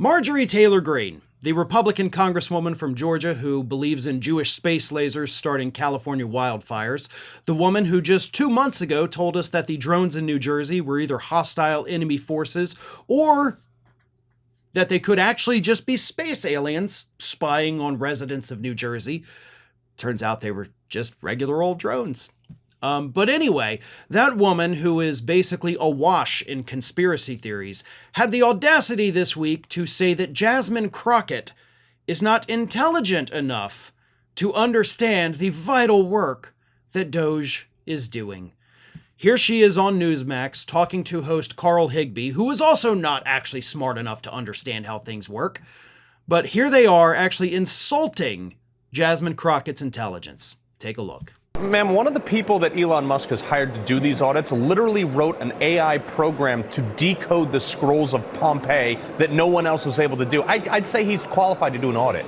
Marjorie Taylor Greene, the Republican congresswoman from Georgia who believes in Jewish space lasers starting California wildfires, the woman who just 2 months ago told us that the drones in New Jersey were either hostile enemy forces or that they could actually just be space aliens spying on residents of New Jersey. Turns out they were just regular old drones. But anyway, that woman, who is basically awash in conspiracy theories, had the audacity this week to say that Jasmine Crockett is not intelligent enough to understand the vital work that DOGE is doing. Here she is on Newsmax talking to host Carl Higbie, who is also not actually smart enough to understand how things work. But here they are actually insulting Jasmine Crockett's intelligence. Take a look. Ma'am, one of the people that Elon Musk has hired to do these audits literally wrote an AI program to decode the scrolls of Pompeii that no one else was able to do. I'd say he's qualified to do an audit.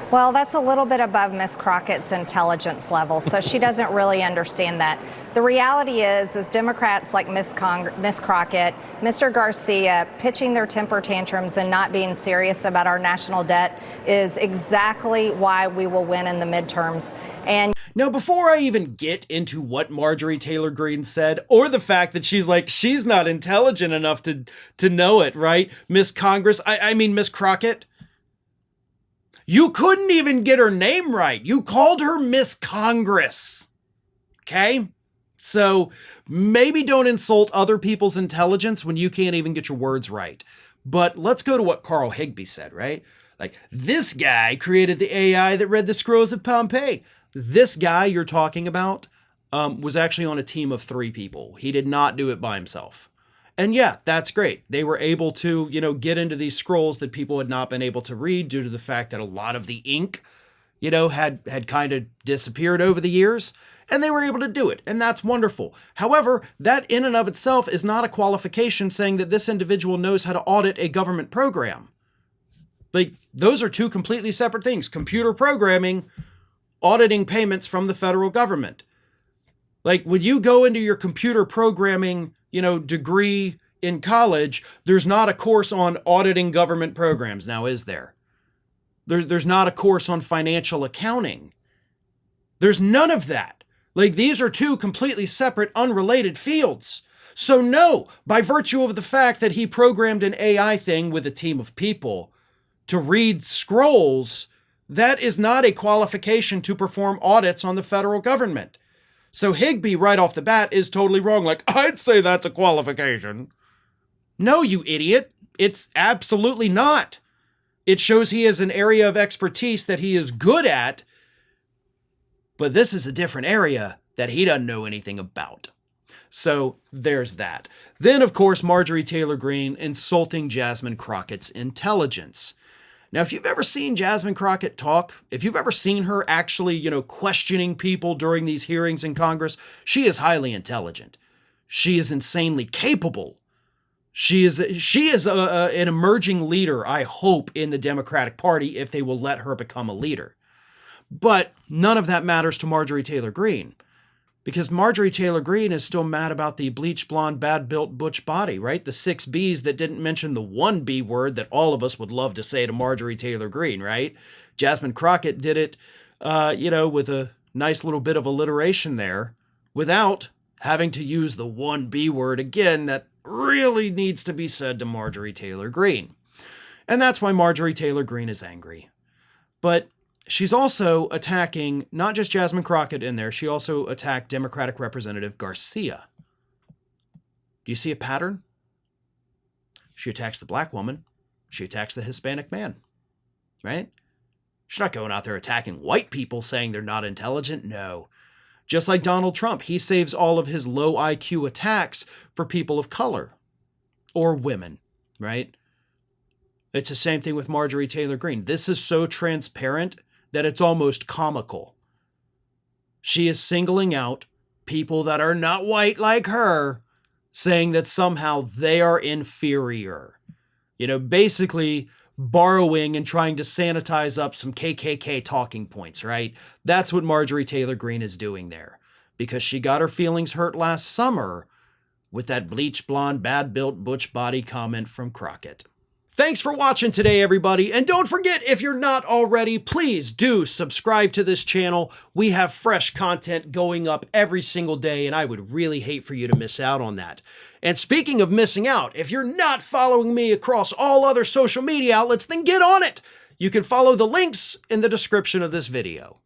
Well, that's a little bit above Miss Crockett's intelligence level, so she doesn't really understand that. The reality is Democrats like Miss Crockett, Mr. Garcia, pitching their temper tantrums and not being serious about our national debt is exactly why we will win in the midterms. And now, before I even get into what Marjorie Taylor Greene said, or the fact that she's not intelligent enough to know it, right? Miss Crockett. You couldn't even get her name right. You called her Miss Congress. Okay? So maybe don't insult other people's intelligence when you can't even get your words right. But let's go to what Carl Higbie said, right? Like, this guy created the AI that read the scrolls of Pompeii. This guy you're talking about was actually on a team of 3 people. He did not do it by himself. And yeah, that's great. They were able to, get into these scrolls that people had not been able to read due to the fact that a lot of the ink, had kind of disappeared over the years, and they were able to do it. And that's wonderful. However, that in and of itself is not a qualification saying that this individual knows how to audit a government program. Like, those are 2 completely separate things. Computer programming, auditing payments from the federal government. Like, when you go into your computer programming degree in college, there's not a course on auditing government programs. Now, is there? There's not a course on financial accounting. There's none of that. Like, these are 2 completely separate, unrelated fields. So no, by virtue of the fact that he programmed an AI thing with a team of people to read scrolls, that is not a qualification to perform audits on the federal government. So Higbie, right off the bat, is totally wrong. Like, I'd say that's a qualification. No, you idiot. It's absolutely not. It shows he has an area of expertise that he is good at, but this is a different area that he doesn't know anything about. So there's that. Then, of course, Marjorie Taylor Greene insulting Jasmine Crockett's intelligence. Now, if you've ever seen Jasmine Crockett talk, if you've ever seen her actually, questioning people during these hearings in Congress, she is highly intelligent. She is insanely capable. She is an emerging leader, I hope, in the Democratic Party if they will let her become a leader. But none of that matters to Marjorie Taylor Greene, because Marjorie Taylor Greene is still mad about the bleach blonde, bad-built butch body, right? The 6 Bs that didn't mention the 1 B word that all of us would love to say to Marjorie Taylor Greene, right? Jasmine Crockett did it, with a nice little bit of alliteration there without having to use the 1 B word again that really needs to be said to Marjorie Taylor Greene. And that's why Marjorie Taylor Greene is angry. But she's also attacking not just Jasmine Crockett in there, she also attacked Democratic Representative Garcia. Do you see a pattern? She attacks the black woman. She attacks the Hispanic man, right? She's not going out there attacking white people saying they're not intelligent. No. Just like Donald Trump, he saves all of his low IQ attacks for people of color or women, right? It's the same thing with Marjorie Taylor Greene. This is so transparent that it's almost comical. She is singling out people that are not white like her, saying that somehow they are inferior. Basically borrowing and trying to sanitize up some KKK talking points, right? That's what Marjorie Taylor Greene is doing there, because she got her feelings hurt last summer with that bleach blonde, bad-built butch body comment from Crockett. Thanks for watching today, everybody. And don't forget, if you're not already, please do subscribe to this channel. We have fresh content going up every single day, and I would really hate for you to miss out on that. And speaking of missing out, if you're not following me across all other social media outlets, then get on it. You can follow the links in the description of this video.